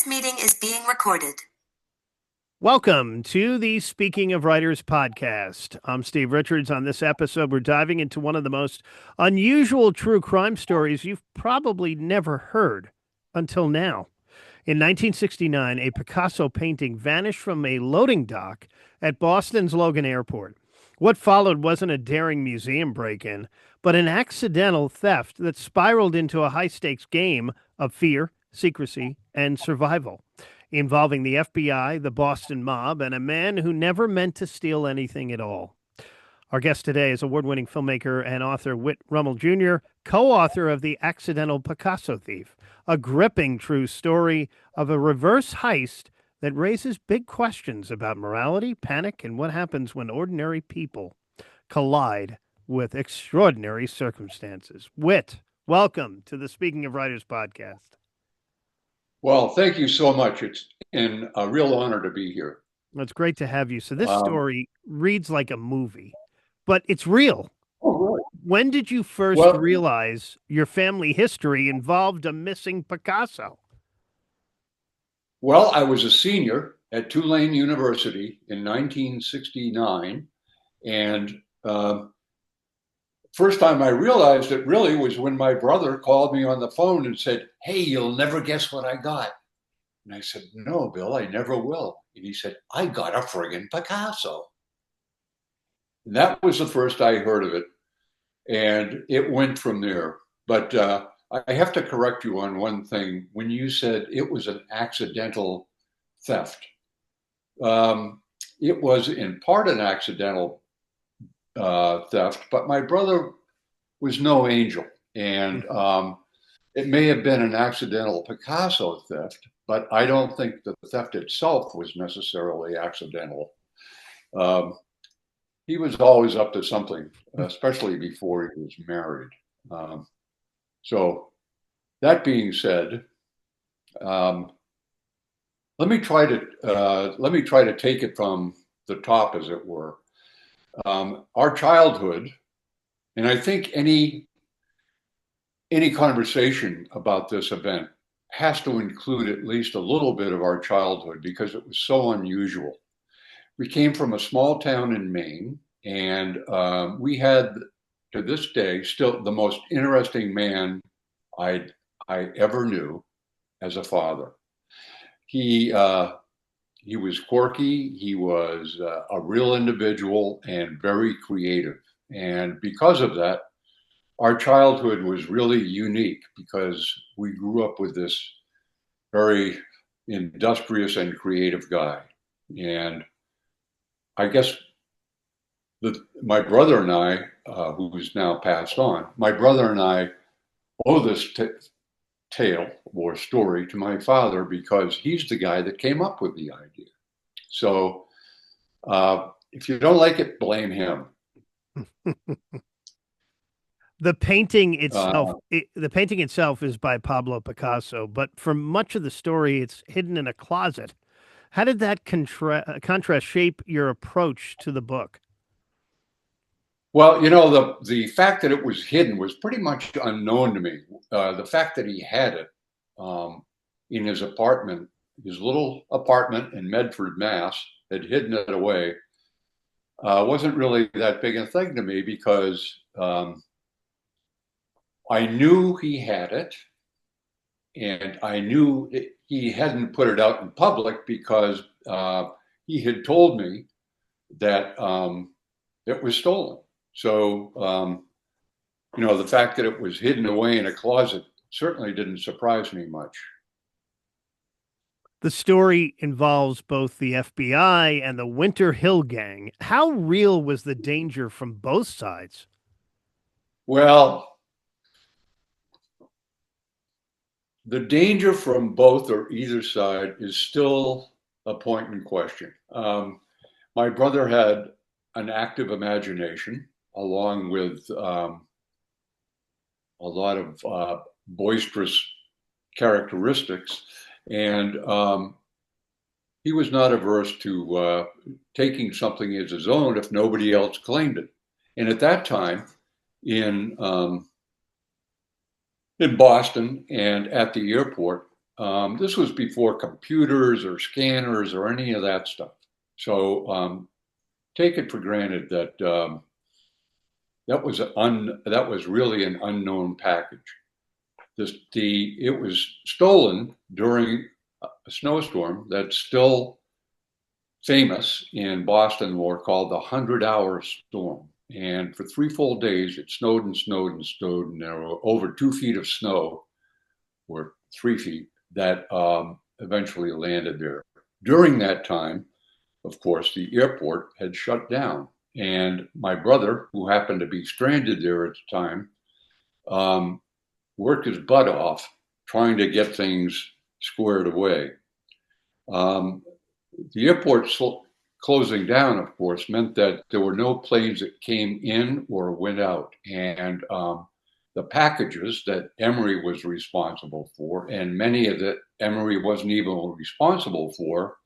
This meeting is being recorded. Welcome to the Speaking of Writers podcast. I'm Steve Richards. On this episode, we're diving into one of the most unusual true crime stories you've probably never heard until now. In 1969, a Picasso painting vanished from a loading dock at Boston's Logan Airport. What followed wasn't a daring museum break-in, but an accidental theft that spiraled into a high-stakes game of fear, secrecy, and survival, involving the FBI, the Boston mob, and a man who never meant to steal anything at all. Our guest today is award-winning filmmaker and author Whit Rummel Jr., co-author of The Accidental Picasso Thief, a gripping true story of a reverse heist that raises big questions about morality, panic, and what happens when ordinary people collide with extraordinary circumstances. Whit, welcome to the Speaking of Writers podcast. Well, thank you so much. It's a real honor to be here. It's great to have you. So this story reads like a movie, but it's real. Oh, really? When did you first realize your family history involved a missing Picasso? Well, I was a senior at Tulane University in 1969, and first time I realized it really was when my brother called me on the phone and said, "Hey, you'll never guess what I got." And I said, "No, Bill, I never will." And he said, "I got a friggin' Picasso." And that was the first I heard of it. And it went from there. But I have to correct you on one thing. When you said it was an accidental theft, it was in part an accidental theft, but my brother was no angel. And it may have been an accidental Picasso theft, but I don't think the theft itself was necessarily accidental. He was always up to something, especially before he was married. So that being said, let me try to take it from the top, as it were. Our childhood, and I think any conversation about this event has to include at least a little bit of our childhood because it was so unusual. We came from a small town in Maine, and we had, to this day, still the most interesting man I ever knew as a father. He was quirky, he was a real individual and very creative. And because of that, our childhood was really unique because we grew up with this very industrious and creative guy. And I guess my brother and I, who's now passed on, my brother and I owe this tale or story to my father because he's the guy that came up with the idea. So if you don't like it, blame him. The painting itself is by Pablo Picasso, but for much of the story, it's hidden in a closet. How did that contrast shape your approach to the book? Well, you know, the fact that it was hidden was pretty much unknown to me. The fact that he had it in his apartment, his little apartment in Medford, Mass, had hidden it away, wasn't really that big a thing to me because I knew he had it, and I knew he hadn't put it out in public because he had told me that it was stolen. So, the fact that it was hidden away in a closet certainly didn't surprise me much. The story involves both the FBI and the Winter Hill Gang. How real was the danger from both sides? Well, the danger from both or either side is still a point in question. My brother had an active imagination, along with a lot of boisterous characteristics. And he was not averse to taking something as his own if nobody else claimed it. And at that time, in Boston and at the airport, This was before computers or scanners or any of that stuff. So take it for granted that that was really an unknown package. It was stolen during a snowstorm that's still famous in Boston were called the 100-hour storm. And for 3 full days, it snowed and snowed and snowed, and there were over 2 feet of snow, or 3 feet, that eventually landed there. During that time, of course, the airport had shut down. And my brother, who happened to be stranded there at the time, worked his butt off trying to get things squared away. The airport closing down, of course, meant that there were no planes that came in or went out. And the packages that Emory was responsible for, and many of that Emory wasn't even responsible for,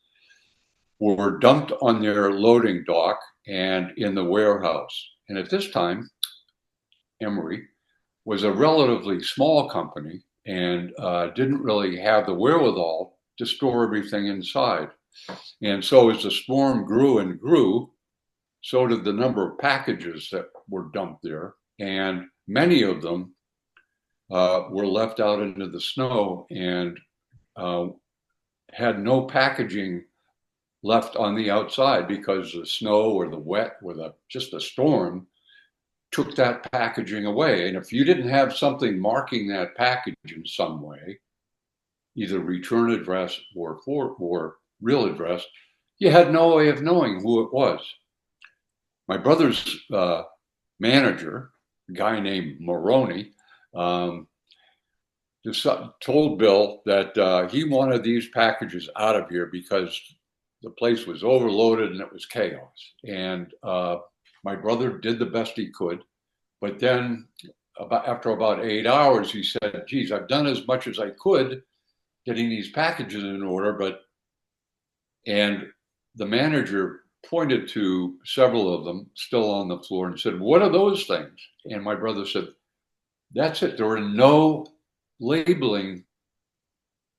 were dumped on their loading dock and in the warehouse. And at this time, Emory was a relatively small company and didn't really have the wherewithal to store everything inside. And so as the storm grew and grew, so did the number of packages that were dumped there. And many of them were left out into the snow and had no packaging left on the outside because the snow or the wet or just the storm took that packaging away. And if you didn't have something marking that package in some way, either return address or real address, you had no way of knowing who it was. My brother's manager, a guy named Maroney, just told Bill that he wanted these packages out of here because the place was overloaded and it was chaos. And my brother did the best he could. But then after about 8 hours, he said, geez, I've done as much as I could getting these packages in order, and the manager pointed to several of them still on the floor and said, what are those things? And my brother said, that's it. There are no labeling.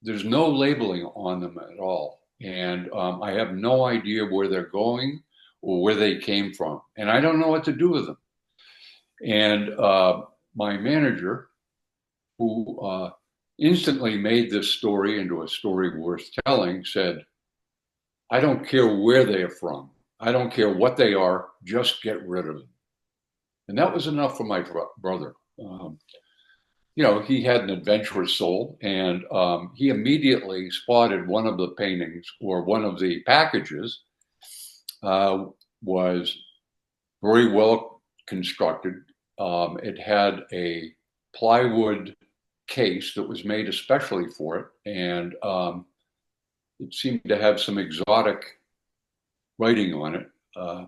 There's no labeling on them at all. And I have no idea where they're going or where they came from. And I don't know what to do with them. And my manager, who instantly made this story into a story worth telling, said, I don't care where they are from. I don't care what they are. Just get rid of them. And that was enough for my brother. He had an adventurous soul, and he immediately spotted one of the paintings or one of the packages was very well constructed. It had a plywood case that was made especially for it, and it seemed to have some exotic writing on it,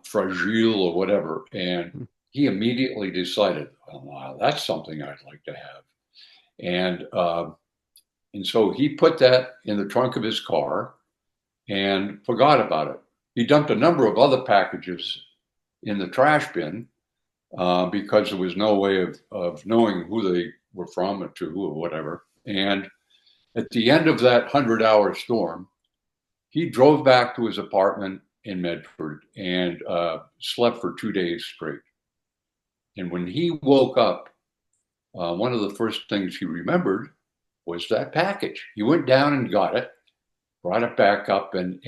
fragile or whatever. And he immediately decided, oh, wow, that's something I'd like to have. And so he put that in the trunk of his car and forgot about it. He dumped a number of other packages in the trash bin because there was no way of knowing who they were from or to or whatever. And at the end of that 100-hour storm, he drove back to his apartment in Medford and slept for 2 days straight. And when he woke up, one of the first things he remembered was that package. He went down and got it, brought it back up and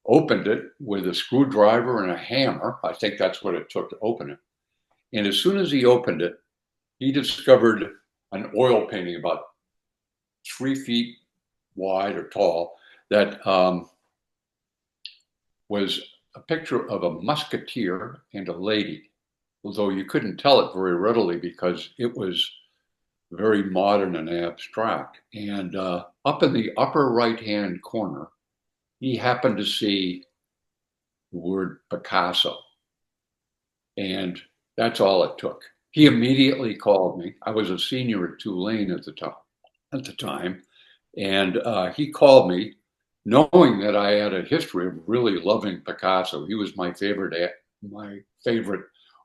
opened it with a screwdriver and a hammer. I think that's what it took to open it. And as soon as he opened it, he discovered an oil painting about 3 feet wide or tall that was a picture of a musketeer and a lady, although you couldn't tell it very readily because it was very modern and abstract. And up in the upper right-hand corner, he happened to see the word Picasso. And that's all it took. He immediately called me. I was a senior at Tulane at the time. And he called me knowing that I had a history of really loving Picasso. He was my favorite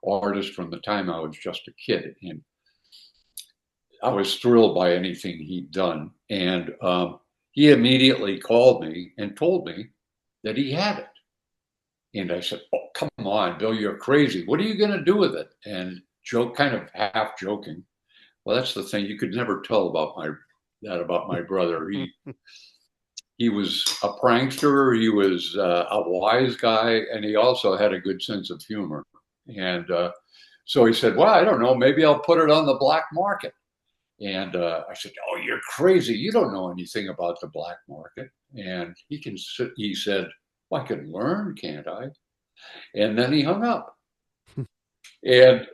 artist from the time I was just a kid. And I was thrilled by anything he'd done. And he immediately called me and told me that he had it. And I said, "Oh, come on, Bill, you're crazy. What are you going to do with it?" And joke, kind of half joking. Well, that's the thing. You could never tell about my brother. He was a prankster. He was a wise guy, and he also had a good sense of humor. And so he said, "Well, I don't know. Maybe I'll put it on the black market." And I said, "Oh, you're crazy. You don't know anything about the black market." And he said, "Well, I can learn, can't I?" And then he hung up. And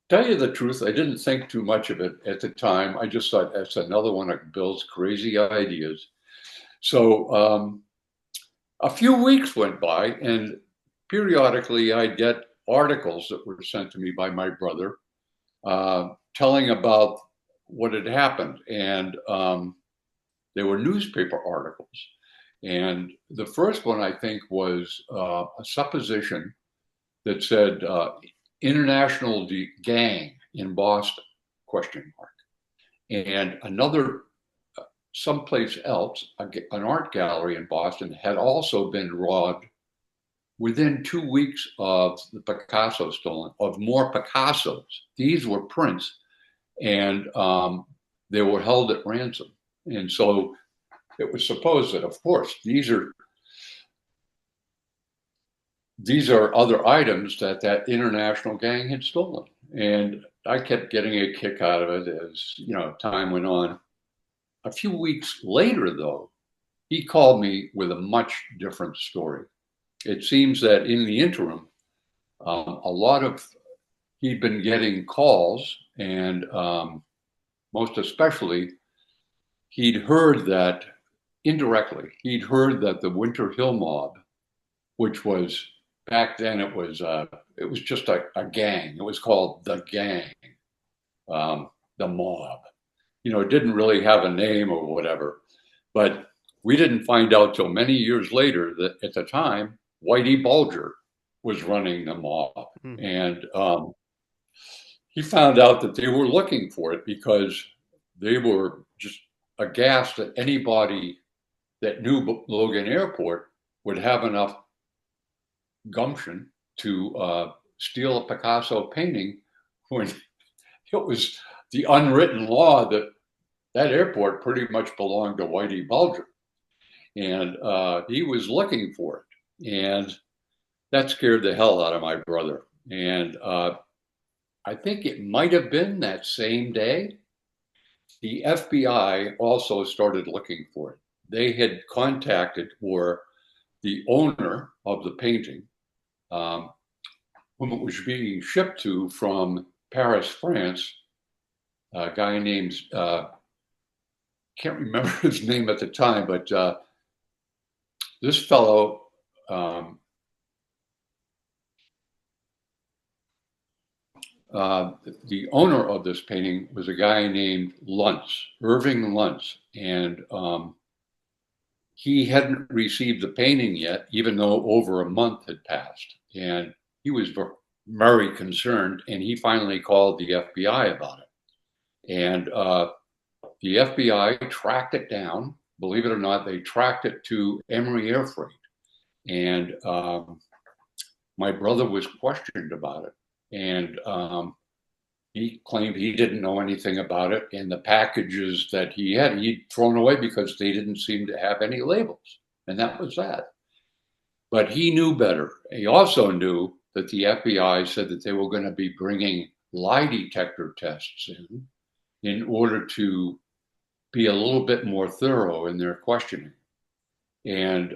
tell you the truth, I didn't think too much of it at the time. I just thought that's another one of Bill's crazy ideas. So a few weeks went by, and periodically I'd get articles that were sent to me by my brother telling about what had happened. And they were newspaper articles. And the first one, I think, was a supposition that said international gang in Boston, question mark. And another, someplace else, an art gallery in Boston had also been robbed within 2 weeks of the Picasso stolen, of more Picassos. These were prints, and they were held at ransom. And so it was supposed that, of course, these are other items that international gang had stolen. And I kept getting a kick out of it as time went on. A few weeks later, though, he called me with a much different story. It seems that in the interim, he'd been getting calls, and most especially, he'd heard that indirectly, the Winter Hill mob, which was back then, it was just a gang. It was called the gang, the mob. It didn't really have a name or whatever, but we didn't find out till many years later that at the time, Whitey Bulger was running the mob. And he found out that they were looking for it because they were just aghast that anybody that knew Logan Airport would have enough gumption to steal a Picasso painting when it was the unwritten law that airport pretty much belonged to Whitey Bulger. And he was looking for it. And that scared the hell out of my brother. And I think it might have been that same day, the FBI also started looking for it. They had contacted the owner of the painting, whom it was being shipped to from Paris, France, a guy named, can't remember his name at the time, but this fellow, the owner of this painting was a guy named Luntz, Irving Luntz, and he hadn't received the painting yet, even though over a month had passed. And he was very concerned, and he finally called the FBI about it. And the FBI tracked it down. Believe it or not, they tracked it to Emory Air Freight. And my brother was questioned about it. And he claimed he didn't know anything about it. And the packages that he'd thrown away because they didn't seem to have any labels. And that was that. But he knew better. He also knew that the FBI said that they were going to be bringing lie detector tests in order to be a little bit more thorough in their questioning. And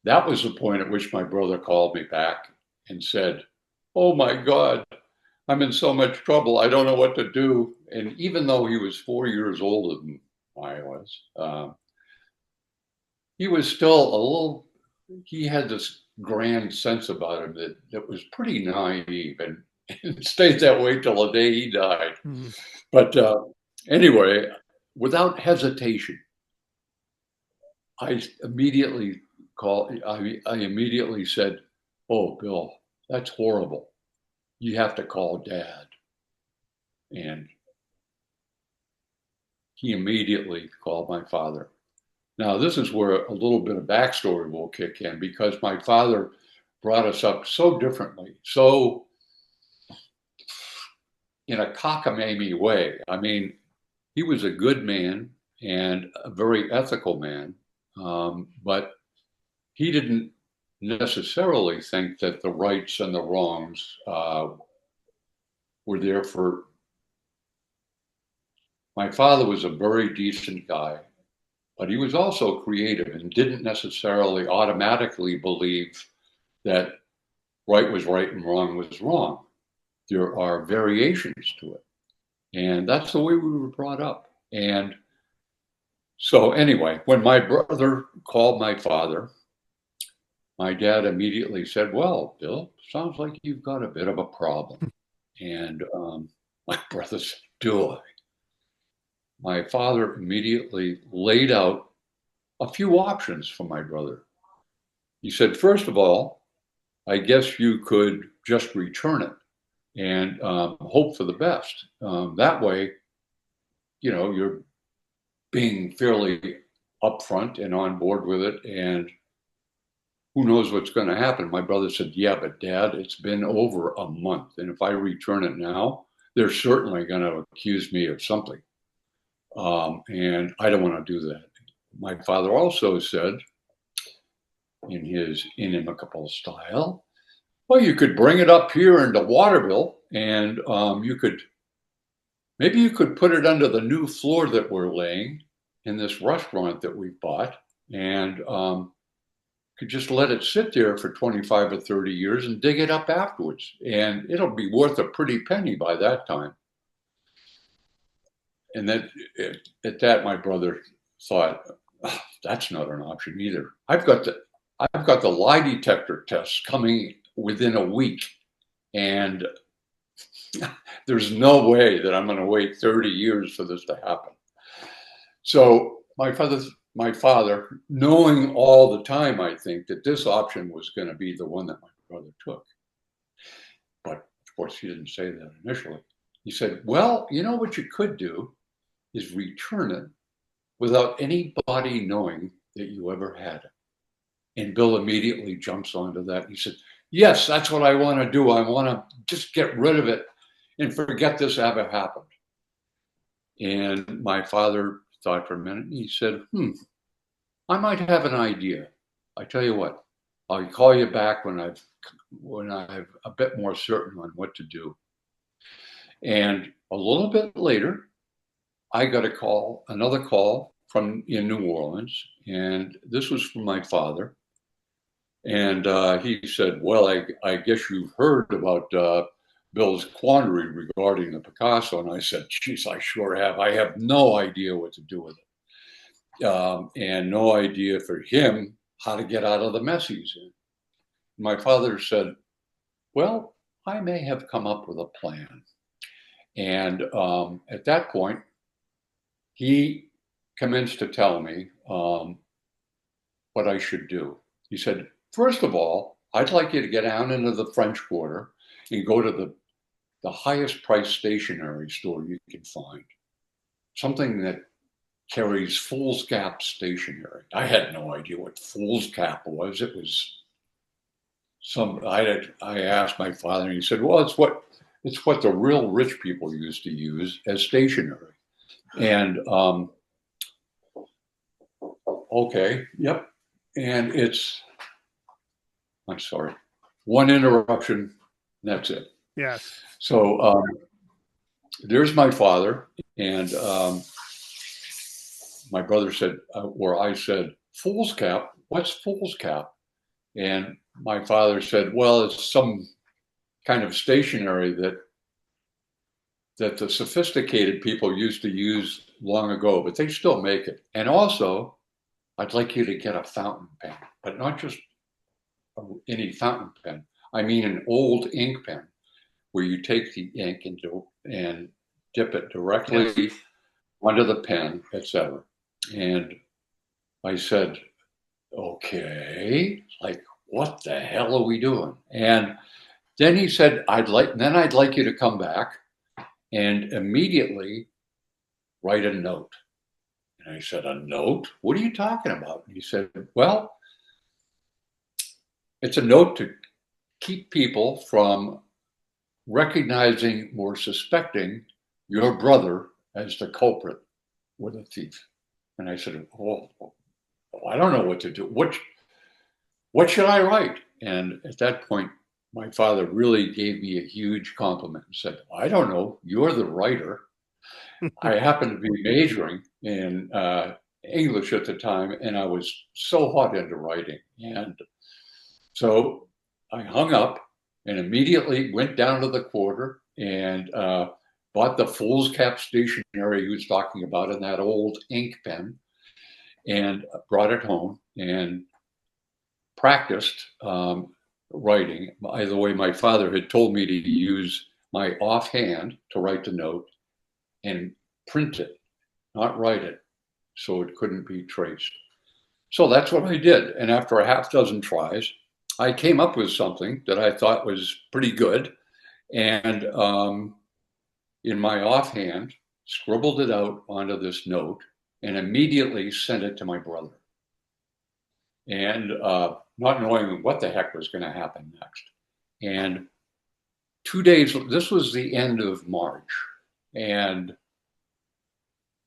that was the point at which my brother called me back and said, "Oh my God, I'm in so much trouble. I don't know what to do." And even though he was 4 years older than I was, he was still he had this grand sense about him that was pretty naive, and it stayed that way till the day he died. Mm-hmm. But anyway, without hesitation, I immediately said, "Oh, Bill, that's horrible. You have to call Dad." And he immediately called my father. Now, this is where a little bit of backstory will kick in, because my father brought us up so differently, so in a cockamamie way. I mean, he was a good man and a very ethical man, but he didn't necessarily think that the rights and the wrongs were there for. My father was a very decent guy, but he was also creative and didn't necessarily automatically believe that right was right and wrong was wrong. There are variations to it. And that's the way we were brought up. And so, anyway, when my brother called my father, my dad immediately said, "Well, Bill, sounds like you've got a bit of a problem." And my brother said, "Do I?" My father immediately laid out a few options for my brother. He said, "First of all, I guess you could just return it and hope for the best. That way, you're being fairly upfront and on board with it, and who knows what's going to happen." My brother said, "Yeah, but Dad, it's been over a month, and if I return it now, they're certainly going to accuse me of something, and I don't want to do that." My father also said, in his inimicable style, "Well, you could bring it up here into Waterville, and maybe you could put it under the new floor that we're laying in this restaurant that we bought, and could just let it sit there for 25 or 30 years and dig it up afterwards. And it'll be worth a pretty penny by that time." And then at that, my brother thought, "Oh, that's not an option either. I've got the lie detector tests coming within a week, and there's no way that I'm going to wait 30 years for this to happen." So my father, knowing all the time, I think, that this option was going to be the one that my brother took. But of course, he didn't say that initially. He said, "Well, you know what you could do is return it without anybody knowing that you ever had it." And Bill immediately jumps onto that. He said, "Yes, that's what I want to do. I want to just get rid of it and forget this ever happened." And my father thought for a minute, and he said, "I might have an idea. I tell you what, I'll call you back when I'm a bit more certain on what to do." And a little bit later, I got another call from in New Orleans, and this was from my father. And he said, "Well, I guess you've heard about Bill's quandary regarding the Picasso." And I said, "Geez, I sure have. I have no idea what to do with it, and no idea for him how to get out of the mess he's in." My father said, "Well, I may have come up with a plan." And at that point, he commenced to tell me what I should do. He said, "First of all, I'd like you to get down into the French Quarter and go to the highest price stationery store you can find. Something that carries foolscap stationery." I had no idea what foolscap was. It was I asked my father, and he said, "Well, it's what the real rich people used to use as stationery." And okay, yep. And I'm sorry, one interruption, that's it. Yes. So there's my father, and my brother said, or I said, "Foolscap? What's foolscap?" And my father said, "Well, it's some kind of stationery that the sophisticated people used to use long ago, but they still make it. And also, I'd like you to get a fountain pen, but not just any fountain pen. I mean an old ink pen where you take the ink and dip it directly onto the pen, etc." And I said, "Okay, like what the hell are we doing?" And then he said, I'd like you to come back and immediately write a note." And I said, a note? What are you talking about? And he said, well, it's a note to keep people from recognizing or suspecting your brother as the culprit or the thief. And I said, oh, I don't know what to do. What should I write? And at that point, my father really gave me a huge compliment and said, I don't know, you're the writer. I happened to be majoring in English at the time, and I was so hot into writing. And so I hung up and immediately went down to the quarter and bought the fool's cap stationery he was talking about in that old ink pen, and brought it home and practiced writing. By the way, my father had told me to use my offhand to write the note and print it, not write it, so it couldn't be traced. So that's what I did. And after a half dozen tries, I came up with something that I thought was pretty good. And in my offhand, scribbled it out onto this note and immediately sent it to my brother. And not knowing what the heck was going to happen next. And 2 days, this was the end of March. And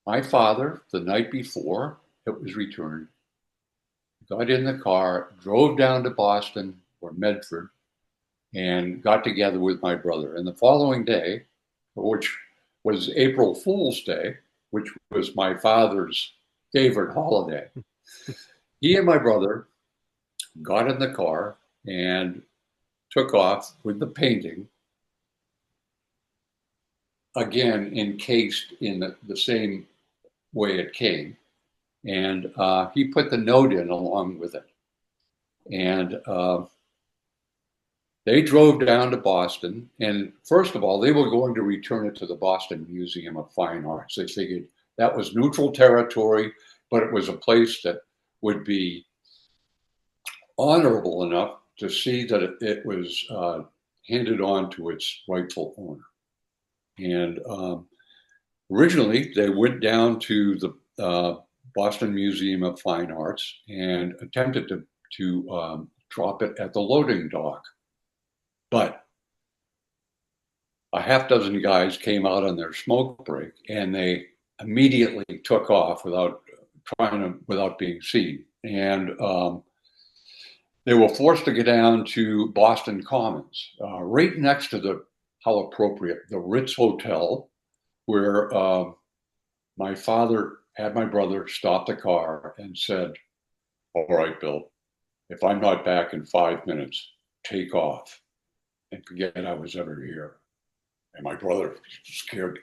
my father, the night before it was returned, got in the car, drove down to Boston or Medford, and got together with my brother. And the following day, which was April Fool's Day, which was my father's favorite holiday, he and my brother got in the car and took off with the painting, again encased in the same way it came. And he put the note in along with it. And they drove down to Boston. And first of all, they were going to return it to the Boston Museum of Fine Arts. They figured that was neutral territory, but it was a place that would be honorable enough to see that it was handed on to its rightful owner. And originally, they went down to the Boston Museum of Fine Arts and attempted to drop it at the loading dock. But a half dozen guys came out on their smoke break, and they immediately took off without being seen. And they were forced to get down to Boston Commons, right next to how appropriate, the Ritz Hotel, where my father had my brother stop the car and said, all right, Bill, if I'm not back in 5 minutes, take off and forget I was ever here. And my brother, scared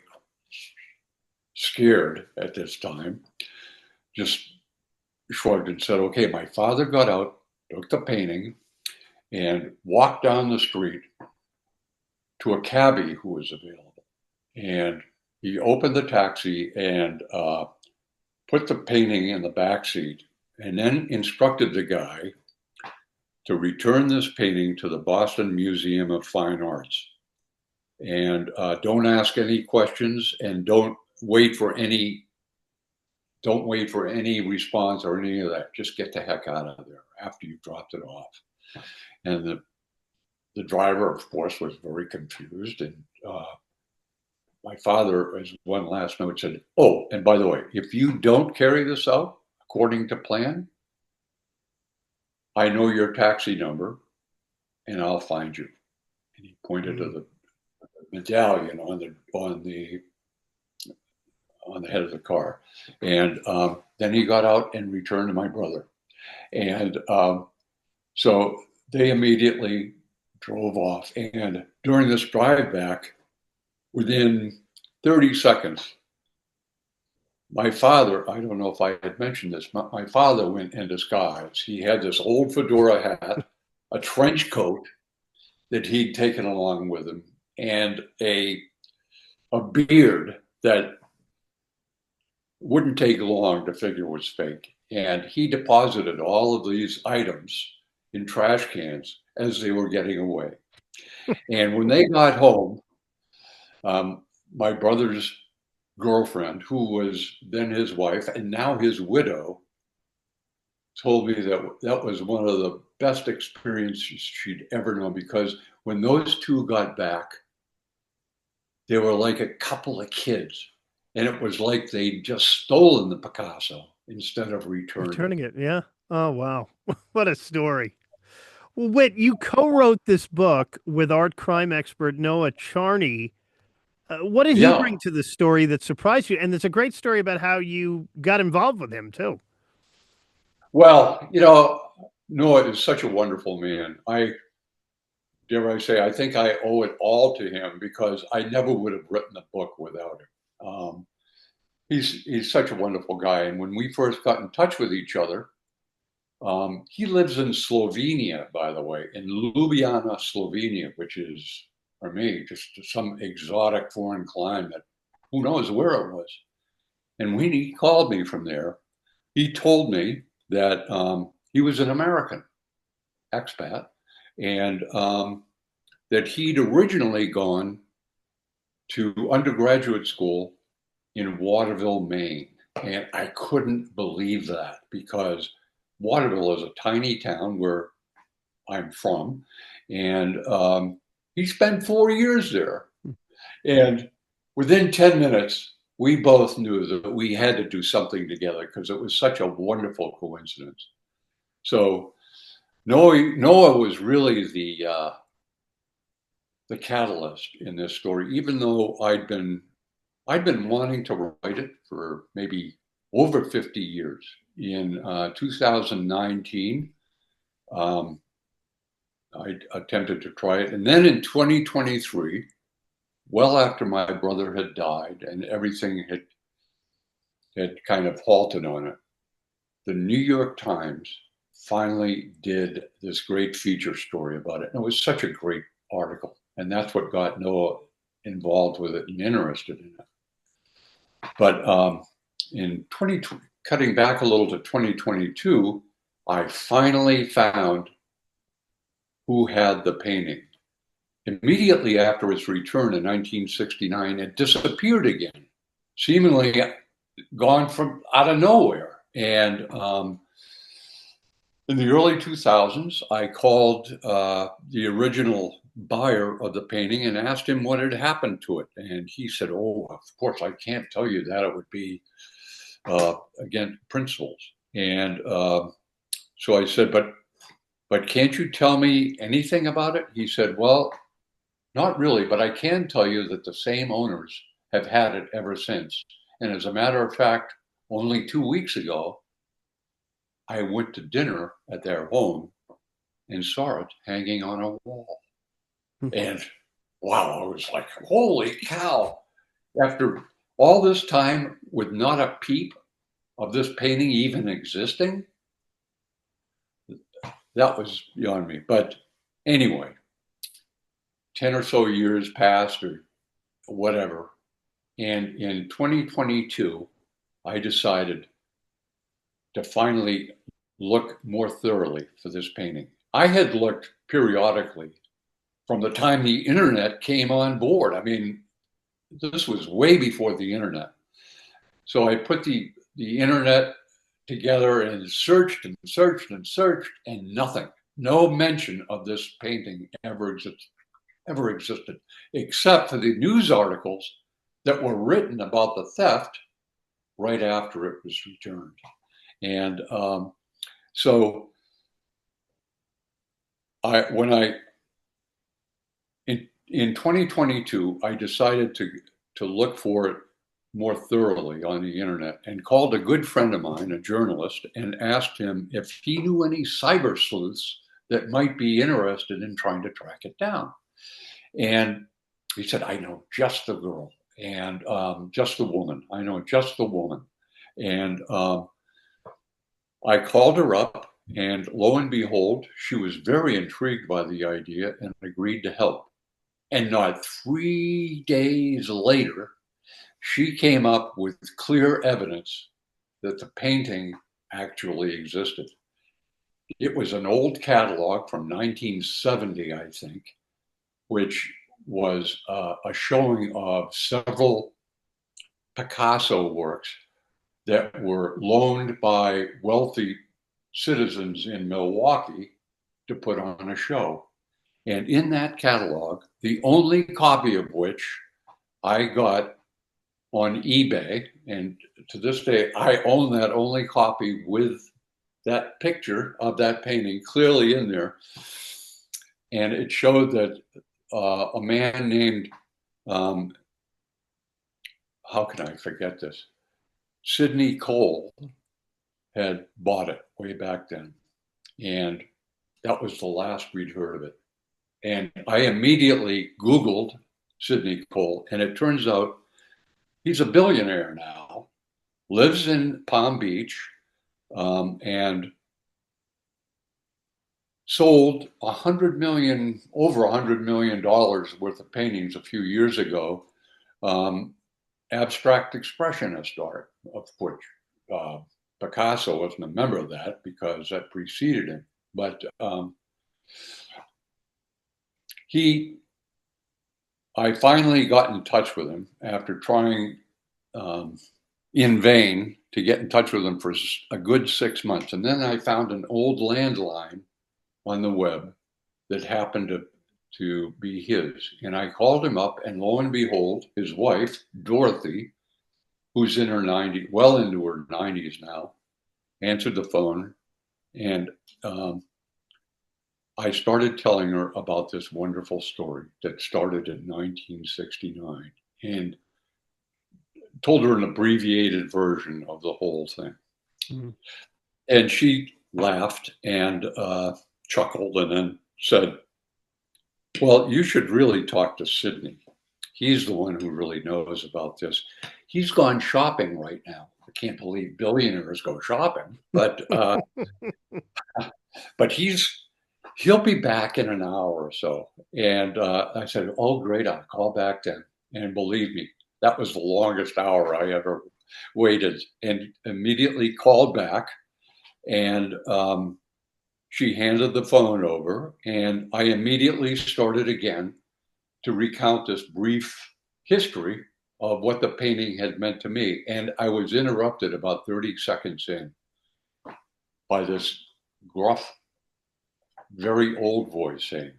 at this time, just shrugged and said, okay. My father got out, took the painting, and walked down the street to a cabbie who was available. And he opened the taxi and put the painting in the back seat, and then instructed the guy to return this painting to the Boston Museum of Fine Arts. And don't ask any questions, and don't wait for any response or any of that. Just get the heck out of there after you dropped it off. And the driver, of course, was very confused. And my father, as one last note, said, oh, and by the way, if you don't carry this out according to plan, I know your taxi number and I'll find you. And he pointed to the medallion on the head of the car. And then he got out and returned to my brother. And so they immediately drove off. And during this drive back, within 30 seconds, my father, I don't know if I had mentioned this, but my father went in disguise. He had this old fedora hat, a trench coat that he'd taken along with him, and a beard that wouldn't take long to figure was fake. And he deposited all of these items in trash cans as they were getting away. And when they got home, my brothers girlfriend, who was then his wife and now his widow, told me that that was one of the best experiences she'd ever known, because when those two got back, they were like a couple of kids. And it was like they'd just stolen the Picasso instead of returned it. Returning it. Yeah. Oh, wow. What a story. Well, Whit, you co-wrote this book with art crime expert Noah Charney. What did he Yeah. bring to the story that surprised you? And it's a great story about how you got involved with him too. Well, Noah is such a wonderful man. Dare I say, I think I owe it all to him, because I never would have written the book without him. He's such a wonderful guy. And when we first got in touch with each other, he lives in Slovenia, by the way, in Ljubljana, Slovenia, which is, for me, just some exotic foreign climate. Who knows where it was? And when he called me from there, he told me that he was an American expat, and that he'd originally gone to undergraduate school in Waterville, Maine. And I couldn't believe that, because Waterville is a tiny town where I'm from. And he spent 4 years there. And within 10 minutes, we both knew that we had to do something together, because it was such a wonderful coincidence. So Noah was really the catalyst in this story, even though I'd been wanting to write it for maybe over 50 years. In 2019, I attempted to try it. And then in 2023, well after my brother had died and everything had kind of halted on it, the New York Times finally did this great feature story about it. And it was such a great article. And that's what got Noah involved with it and interested in it. But in cutting back a little to 2022, I finally found who had the painting. Immediately after its return in 1969, it disappeared again, seemingly gone from out of nowhere. And in the early 2000s, I called the original buyer of the painting and asked him what had happened to it. And he said, "Oh, of course, I can't tell you that. It would be against principles." And so I said, but can't you tell me anything about it? He said, "Well, not really, but I can tell you that the same owners have had it ever since. And as a matter of fact, only 2 weeks ago, I went to dinner at their home and saw it hanging on a wall." And wow, I was like, holy cow. After all this time with not a peep of this painting even existing, that was beyond me. But anyway, 10 or so years passed or whatever. And in 2022, I decided to finally look more thoroughly for this painting. I had looked periodically from the time the internet came on board. I mean, this was way before the internet. So I put the internet together and searched and searched and searched, and nothing. No mention of this painting ever existed, except for the news articles that were written about the theft right after it was returned. And so in 2022, I decided to look for it more thoroughly on the internet, and called a good friend of mine, a journalist, and asked him if he knew any cyber sleuths that might be interested in trying to track it down. And he said, "I know just the girl, and just the woman. I know just the woman." And I called her up, and lo and behold, she was very intrigued by the idea and agreed to help. And not 3 days later, she came up with clear evidence that the painting actually existed. It was an old catalog from 1970, I think, which was a showing of several Picasso works that were loaned by wealthy citizens in Milwaukee to put on a show. And in that catalog, the only copy of which I got on eBay, and to this day, I own that only copy with that picture of that painting clearly in there. And it showed that a man named, how can I forget this? Sidney Cole had bought it way back then. And that was the last we'd heard of it. And I immediately Googled Sidney Cole, and it turns out he's a billionaire now, lives in Palm Beach, and sold over $100 million worth of paintings a few years ago. Abstract expressionist art, of which Picasso wasn't a member of that because that preceded him. But I finally got in touch with him after trying in vain to get in touch with him for a good 6 months. And then I found an old landline on the web that happened to be his. And I called him up, and lo and behold, his wife, Dorothy, who's in her 90s, well into her 90s now, answered the phone. And I started telling her about this wonderful story that started in 1969 and told her an abbreviated version of the whole thing. Mm-hmm. And she laughed and chuckled and then said, well, you should really talk to Sidney. He's the one who really knows about this. He's gone shopping right now. I can't believe billionaires go shopping, but he'll be back in an hour or so. And I said, oh, great, I'll call back then. And believe me, that was the longest hour I ever waited, and immediately called back. And she handed the phone over, and I immediately started again to recount this brief history of what the painting had meant to me. And I was interrupted about 30 seconds in by this gruff, very old voice saying,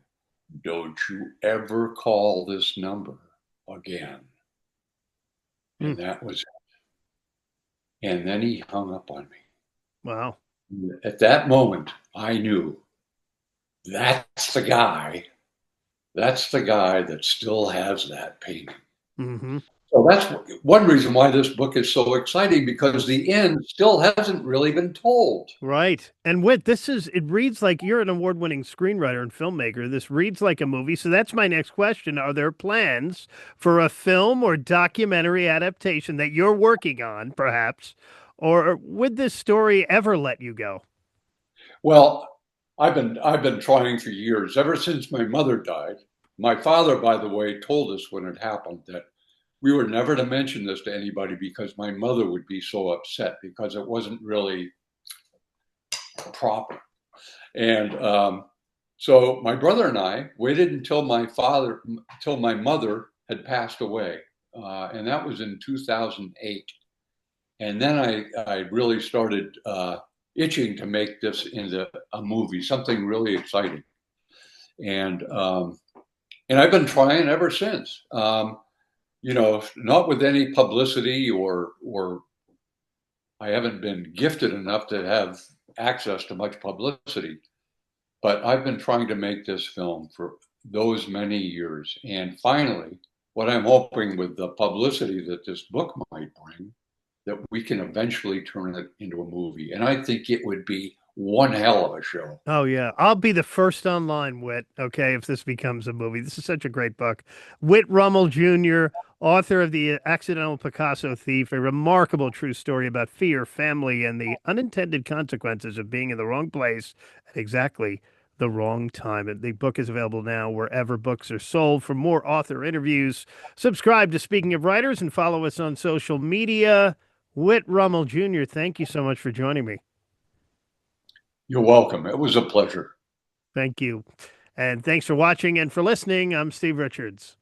don't you ever call this number again. And that was it. And then he hung up on me. Wow. At that moment, I knew that's the guy that still has that painting. Mm-hmm. So that's one reason why this book is so exciting, because the end still hasn't really been told. Right. And Whit, it reads like you're an award-winning screenwriter and filmmaker. This reads like a movie. So that's my next question. Are there plans for a film or documentary adaptation that you're working on, perhaps? Or would this story ever let you go? Well, I've been trying for years, ever since my mother died. My father, by the way, told us when it happened that we were never to mention this to anybody because my mother would be so upset because it wasn't really proper. And so my brother and I waited until my mother had passed away. And that was in 2008. And then I really started itching to make this into a movie, something really exciting. And I've been trying ever since. Not with any publicity or I haven't been gifted enough to have access to much publicity, but I've been trying to make this film for those many years. And finally, what I'm hoping with the publicity that this book might bring, that we can eventually turn it into a movie. And I think it would be one hell of a show. Oh, yeah. I'll be the first online, Whit, okay, if this becomes a movie. This is such a great book. Whit Rummel Jr., author of The Accidental Picasso Thief, a remarkable true story about fear, family, and the unintended consequences of being in the wrong place at exactly the wrong time. And the book is available now wherever books are sold. For more author interviews, subscribe to Speaking of Writers and follow us on social media. Whit Rummel Jr., thank you so much for joining me. You're welcome. It was a pleasure. Thank you. And thanks for watching and for listening. I'm Steve Richards.